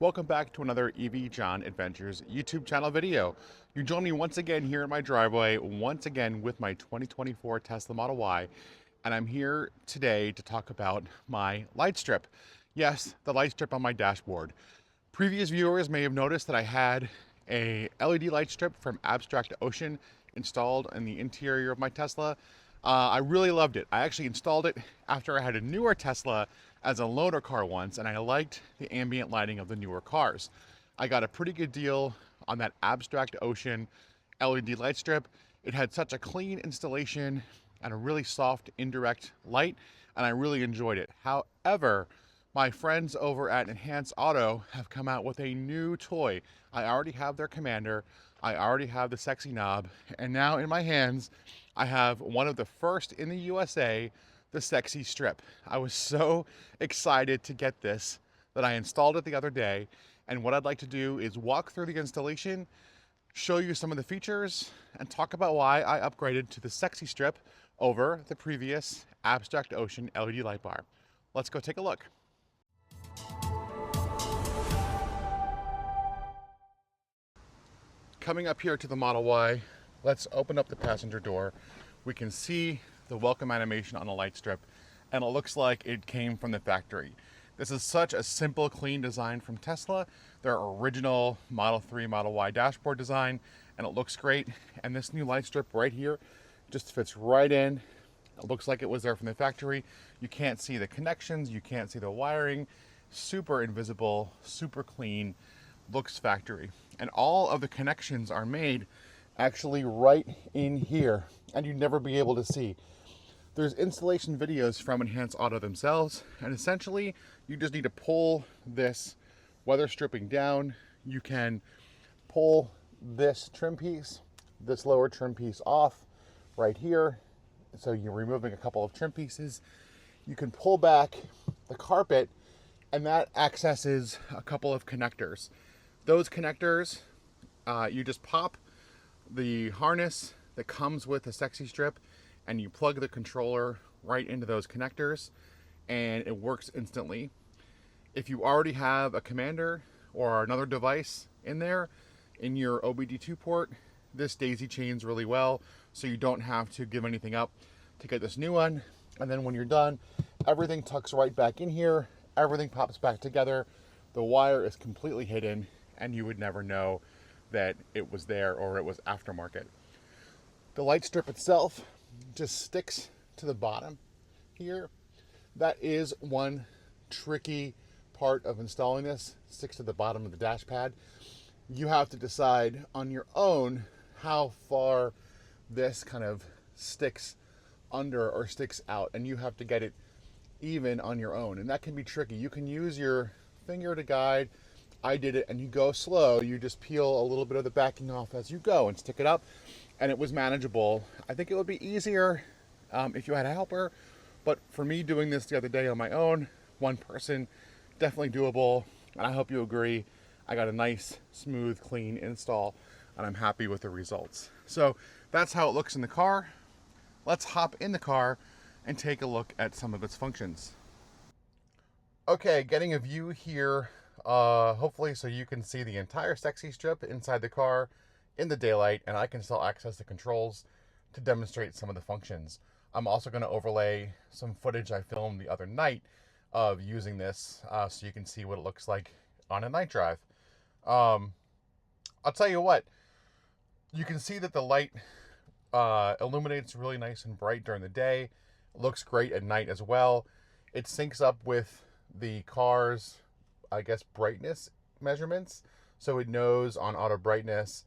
Welcome back to another EVJOHN Adventures YouTube channel video. You join me once again here in my driveway, once again with my 2024 Tesla Model Y, and I'm here today to talk about my light strip. Yes, the light strip on my dashboard. Previous viewers may have noticed that I had a LED light strip from S3XY installed in the interior of my Tesla. I really loved it. I actually installed it after I had a newer Tesla as a loaner car once, and I liked the ambient lighting of the newer cars. I got a pretty good deal on that S3XY LED light strip. It had such a clean installation and a really soft indirect light, and I really enjoyed it. However, my friends over at Hansshow have come out with a new toy. I already have their Commander, I already have the sexy knob, and now in my hands, I have one of the first in the USA, the sexy strip. I was so excited to get this that I installed it the other day, and what I'd like to do is walk through the installation, show you some of the features, and talk about why I upgraded to the sexy strip over the previous S3XY LED light bar. Let's go take a look. Coming up here to the Model Y, let's open up the passenger door. We can see the welcome animation on the light strip, and it looks like it came from the factory. This is such a simple, clean design from Tesla, their original Model 3, Model Y dashboard design, and it looks great. And this new light strip right here just fits right in. It looks like it was there from the factory. You can't see the connections, you can't see the wiring. Super invisible, super clean, looks factory. And all of the connections are made actually right in here, and you'd never be able to see. There's installation videos from Hansshow themselves, and essentially you just need to pull this weather stripping down. You can pull this trim piece, this lower trim piece off right here. So you're removing a couple of trim pieces. You can pull back the carpet, and that accesses a couple of connectors. Those connectors, you just pop the harness that comes with the sexy strip, and you plug the controller right into those connectors, and it works instantly. If you already have a Commander or another device in there in your OBD2 port, this daisy chains really well, so you don't have to give anything up to get this new one. And then when you're done, everything tucks right back in here, everything pops back together, the wire is completely hidden, and you would never know that it was there or it was aftermarket. The light strip itself just sticks to the bottom here. That is one tricky part of installing this. It sticks to the bottom of the dash pad. You have to decide on your own how far this kind of sticks under or sticks out, and you have to get it even on your own, and that can be tricky. You can use your finger to guide. I did it, and you go slow. You just peel a little bit of the backing off as you go and stick it up, and it was manageable. I think it would be easier if you had a helper, but for me doing this the other day on my own, one person, definitely doable, and I hope you agree. I got a nice, smooth, clean install, and I'm happy with the results. So that's how it looks in the car. Let's hop in the car and take a look at some of its functions. Okay, getting a view here, hopefully so you can see the entire sexy strip inside the car in the daylight, and I can still access the controls to demonstrate some of the functions. I'm also going to overlay some footage I filmed the other night of using this so you can see what it looks like on a night drive. I'll tell you what, you can see that the light illuminates really nice and bright during the day. It looks great at night as well. It syncs up with the car's, I guess, brightness measurements, so it knows on auto brightness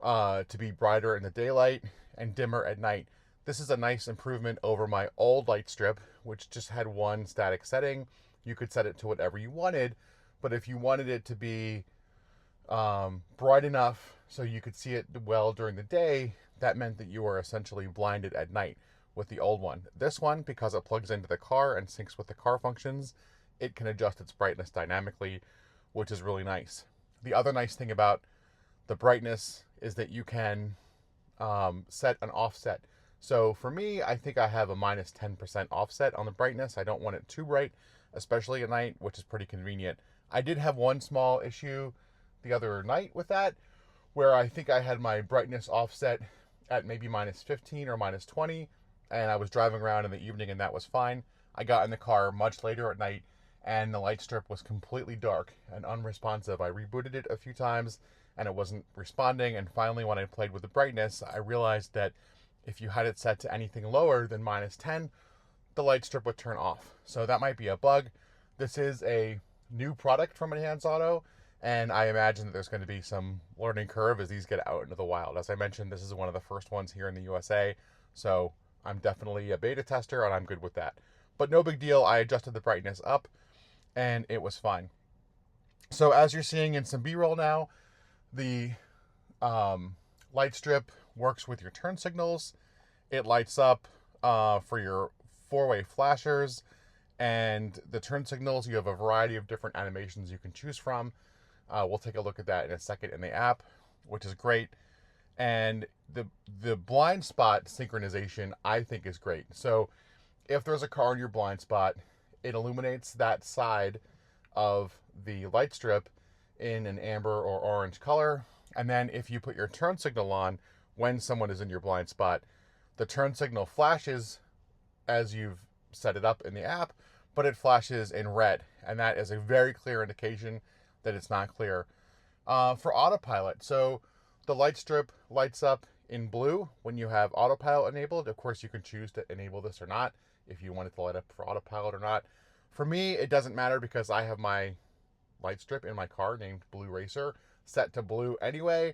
to be brighter in the daylight and dimmer at night. This is a nice improvement over my old light strip, which just had one static setting. You could set it to whatever you wanted, but if you wanted it to be bright enough so you could see it well during the day, that meant that you were essentially blinded at night with the old one. This one, because it plugs into the car and syncs with the car functions, it can adjust its brightness dynamically, which is really nice. The other nice thing about the brightness is that you can set an offset. So for me, I think I have a minus 10% offset on the brightness. I don't want it too bright, especially at night, which is pretty convenient. I did have one small issue the other night with that, where I think I had my brightness offset at maybe minus 15 or minus 20, and I was driving around in the evening and that was fine. I got in the car much later at night and the light strip was completely dark and unresponsive. I rebooted it a few times and it wasn't responding, and finally when I played with the brightness, I realized that if you had it set to anything lower than minus 10, the light strip would turn off. So that might be a bug. This is a new product from Enhance Auto, and I imagine that there's going to be some learning curve as these get out into the wild. As I mentioned, this is one of the first ones here in the USA, so I'm definitely a beta tester and I'm good with that. But no big deal, I adjusted the brightness up and it was fine. So as you're seeing in some B-roll now, the light strip works with your turn signals. It lights up for your four-way flashers, and the turn signals, you have a variety of different animations you can choose from. We'll take a look at that in a second in the app, which is great. And the blind spot synchronization, I think, is great. So if there's a car in your blind spot, it illuminates that side of the light strip in an amber or orange color. And then if you put your turn signal on when someone is in your blind spot, the turn signal flashes as you've set it up in the app, but it flashes in red. And that is a very clear indication that it's not clear. For autopilot, so the light strip lights up in blue when you have autopilot enabled. Of course, you can choose to enable this or not, if you want it to light up for autopilot or not. For me, it doesn't matter because I have my light strip in my car named Blue Racer set to blue anyway,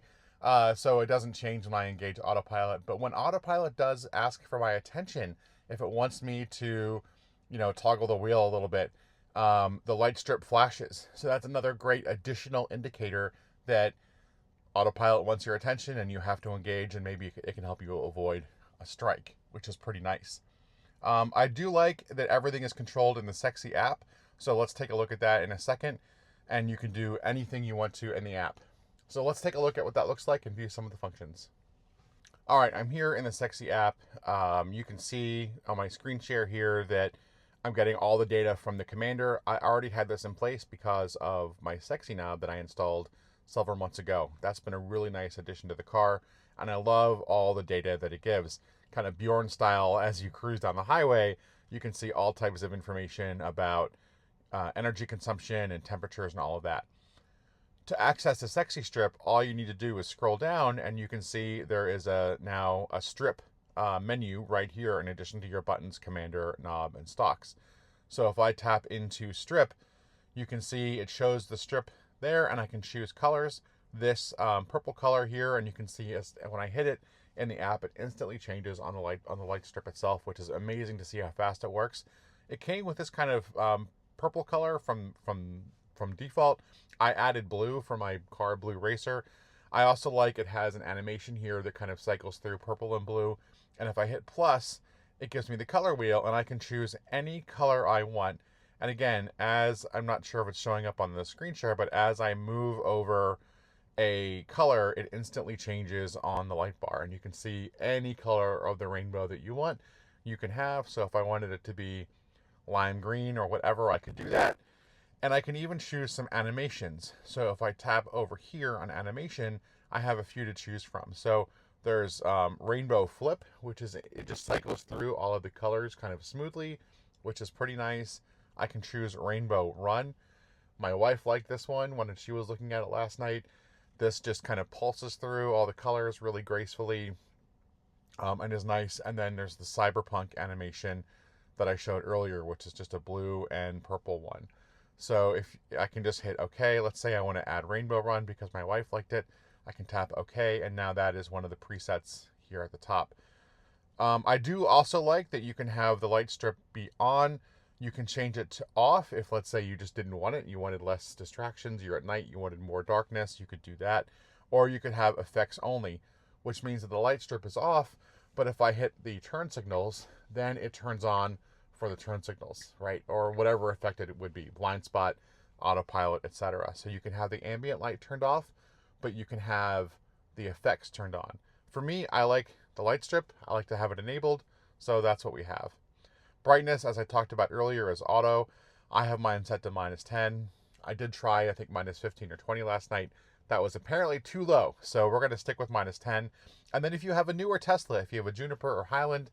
so it doesn't change when I engage autopilot. But when autopilot does ask for my attention, if it wants me to, toggle the wheel a little bit, the light strip flashes. So that's another great additional indicator that autopilot wants your attention and you have to engage, and maybe it can help you avoid a strike, which is pretty nice. I do like that everything is controlled in the Sexy app, so let's take a look at that in a second, and you can do anything you want to in the app. So let's take a look at what that looks like and view some of the functions. All right, I'm here in the Sexy app. You can see on my screen share here that I'm getting all the data from the commander. I already had this in place because of my Sexy knob that I installed several months ago. That's been a really nice addition to the car, and I love all the data that it gives. Kind of Bjorn style, as you cruise down the highway, you can see all types of information about energy consumption and temperatures and all of that. To access the Sexy Strip, all you need to do is scroll down and you can see there is now a strip menu right here in addition to your buttons, commander, knob, and stocks. So if I tap into strip, you can see it shows the strip there, and I can choose colors. This purple color here, and you can see when I hit it in the app, it instantly changes on the light strip itself, which is amazing to see how fast it works. It came with this kind of purple color from default. I added blue for my car, Blue Racer. I also like it has an animation here that kind of cycles through purple and blue. And if I hit plus, it gives me the color wheel, and I can choose any color I want. And again, as I'm not sure if it's showing up on the screen share, but as I move over a color, it instantly changes on the light bar, and you can see any color of the rainbow that you want, you can have. So if I wanted it to be lime green or whatever, I could do that. And I can even choose some animations. So if I tap over here on animation, I have a few to choose from. So there's rainbow flip, which is, it just cycles through all of the colors kind of smoothly, which is pretty nice. I can choose rainbow run. My wife liked this one when she was looking at it last night. This just kind of pulses through all the colors really gracefully and is nice. And then there's the cyberpunk animation that I showed earlier, which is just a blue and purple one. So if I can just hit OK, let's say I want to add rainbow run because my wife liked it, I can tap OK, and now that is one of the presets here at the top. I do also like that you can have the light strip be on. You can change it to off if, let's say, you just didn't want it. You wanted less distractions. You're at night. You wanted more darkness. You could do that. Or you could have effects only, which means that the light strip is off. But if I hit the turn signals, then it turns on for the turn signals, right? Or whatever effect it would be, blind spot, autopilot, etc. So you can have the ambient light turned off, but you can have the effects turned on. For me, I like the light strip. I like to have it enabled. So that's what we have. Brightness, as I talked about earlier, is auto. I have mine set to -10. I did try, I think, minus 15 or 20 last night. That was apparently too low, so we're going to stick with minus 10. And then if you have a newer Tesla, if you have a Juniper or Highland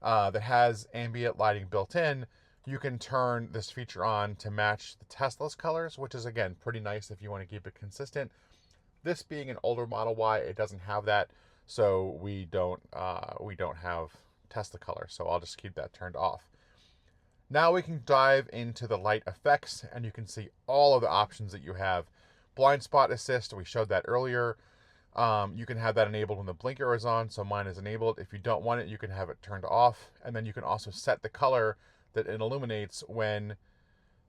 that has ambient lighting built in, you can turn this feature on to match the Tesla's colors, which is, again, pretty nice if you want to keep it consistent. This being an older Model Y, it doesn't have that, so we don't have Tesla color, so I'll just keep that turned off. Now we can dive into the light effects, and you can see all of the options that you have. Blind spot assist, we showed that earlier. You can have that enabled when the blinker is on, so mine is enabled. If you don't want it, you can have it turned off, and then you can also set the color that it illuminates when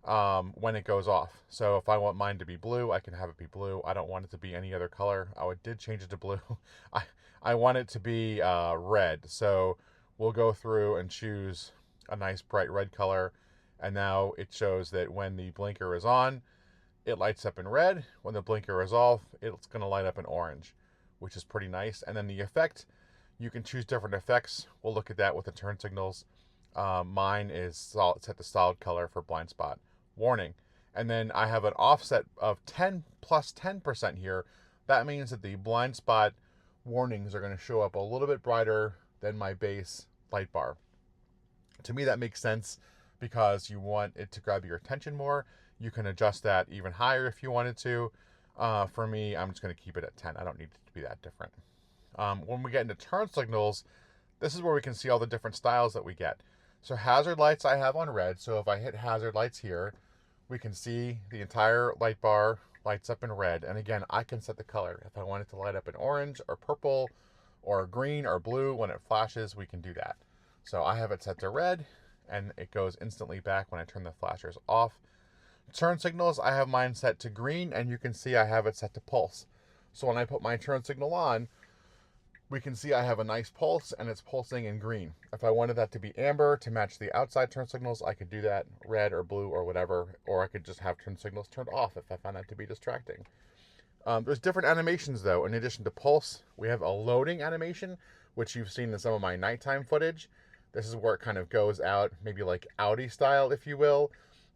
it goes off. So if I want mine to be blue, I can have it be blue. I don't want it to be any other color. Oh, it did change it to blue. I want it to be red, so we'll go through and choose a nice bright red color, and now it shows that when the blinker is on, it lights up in red. When the blinker is off, it's going to light up in orange, which is pretty nice. And then the effect, you can choose different effects. We'll look at that with the turn signals. Mine is set to solid color for blind spot warning. And then I have an offset of 10 plus 10% here. That means that the blind spot warnings are going to show up a little bit brighter than my base light bar. To me, that makes sense because you want it to grab your attention more. You can adjust that even higher if you wanted to. For me, I'm just going to keep it at 10. I don't need it to be that different. When we get into turn signals, this is where we can see all the different styles that we get. So hazard lights I have on red. So if I hit hazard lights here, we can see the entire light bar lights up in red. And again, I can set the color. If I want it to light up in orange or purple or green or blue when it flashes, we can do that. So I have it set to red, and it goes instantly back when I turn the flashers off. Turn signals, I have mine set to green, and you can see I have it set to pulse. So when I put my turn signal on, we can see I have a nice pulse, and it's pulsing in green. If I wanted that to be amber to match the outside turn signals, I could do that, red or blue or whatever, or I could just have turn signals turned off if I found that to be distracting. There's different animations, though. In addition to pulse, we have a loading animation, which you've seen in some of my nighttime footage. This is where it kind of goes out, maybe like Audi style, if you will,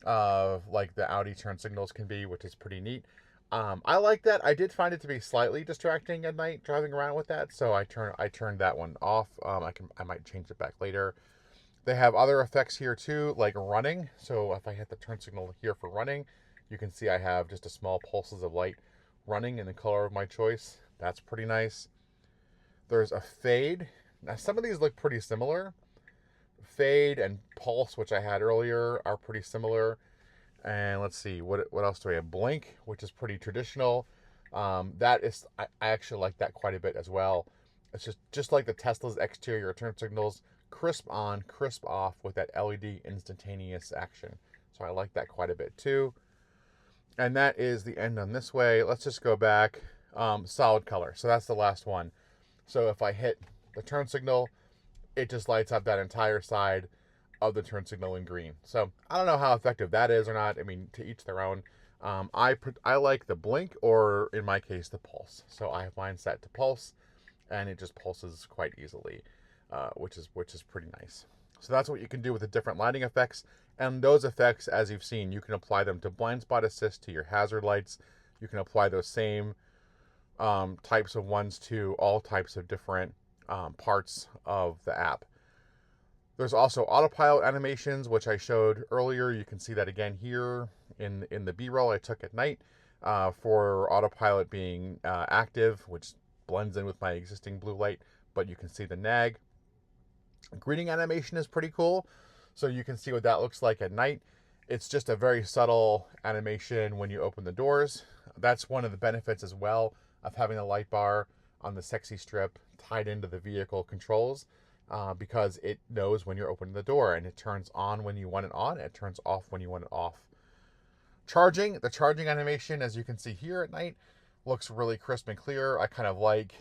like the Audi turn signals can be, which is pretty neat. I like that. I did find it to be slightly distracting at night driving around with that, so I turned that one off. I might change it back later. They have other effects here too, like running. So if I hit the turn signal here for running, you can see I have just a small pulses of light running in the color of my choice. That's pretty nice. There's a fade. Now some of these look pretty similar. Fade and pulse, which I had earlier, are pretty similar. And let's see, what else do we have? Blink, which is pretty traditional. That is, I actually like that quite a bit as well. It's just like the Tesla's exterior turn signals, crisp on, crisp off with that LED instantaneous action. So I like that quite a bit too. And that is the end on this way. Let's just go back. Solid color. So that's the last one. So if I hit the turn signal, it just lights up that entire side of the turn signal in green. So I don't know how effective that is or not. I mean, to each their own. I like the blink, or in my case, the pulse. So I have mine set to pulse, and it just pulses quite easily, which is pretty nice. So that's what you can do with the different lighting effects. And those effects, as you've seen, you can apply them to blind spot assist, to your hazard lights. You can apply those same types of ones to all types of different parts of the app. There's also autopilot animations, which I showed earlier. You can see that again here in the B-roll I took at night for autopilot being active, which blends in with my existing blue light, but you can see the nag. Greeting animation is pretty cool, so you can see what that looks like at night. It's just a very subtle animation when you open the doors. That's one of the benefits as well of having a light bar on the sexy strip tied into the vehicle controls, because it knows when you're opening the door, and it turns on when you want it on, it turns off when you want it off. The charging animation, as you can see here at night, looks really crisp and clear. I kind of like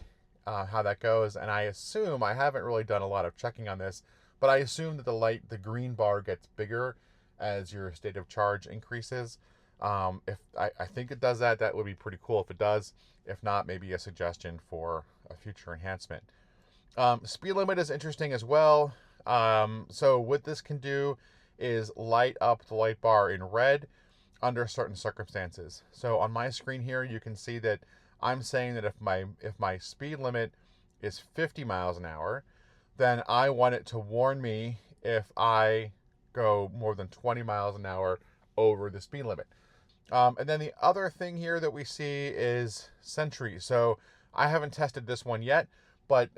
how that goes, and I assume, I haven't really done a lot of checking on this, but I assume that the green bar gets bigger as your state of charge increases. If I think it does that, that would be pretty cool if it does. If not, maybe a suggestion for a future enhancement. Speed limit is interesting as well. So what this can do is light up the light bar in red. under certain circumstances. So on my screen here, you can see that I'm saying that if my speed limit is 50 miles an hour, then I want it to warn me if I go more than 20 miles an hour over the speed limit. And then the other thing here that we see is Sentry. So I haven't tested this one yet, but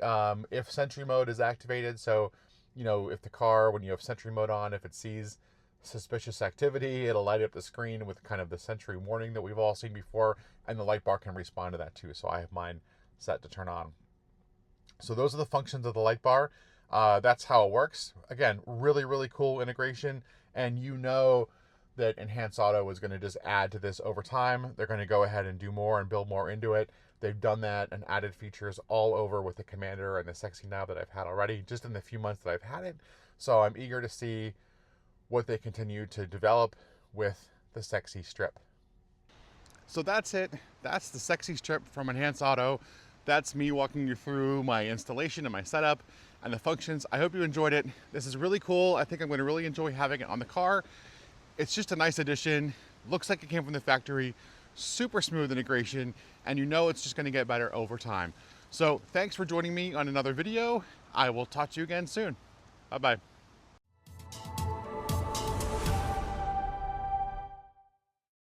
if Sentry mode is activated, so if the car, when you have Sentry mode on, if it sees suspicious activity, it'll light up the screen with kind of the Sentry warning that we've all seen before, and the light bar can respond to that too. So I have mine set to turn on. So those are the functions of the light bar. That's how it works. Again, really, really cool integration, and that Enhance Auto is going to just add to this over time. They're going to go ahead and do more and build more into it. They've done that and added features all over with the Commander and the Sexy Nav that I've had already, just in the few months that I've had it. So I'm eager to see what they continue to develop with the Sexy Strip. So that's it. That's the Sexy Strip from Enhance Auto. That's me walking you through my installation and my setup and the functions. I hope you enjoyed it. This is really cool. I think I'm going to really enjoy having it on the car. It's just a nice addition. Looks like it came from the factory. Super smooth integration, and it's just going to get better over time. So thanks for joining me on another video. I will talk to you again soon. Bye-bye.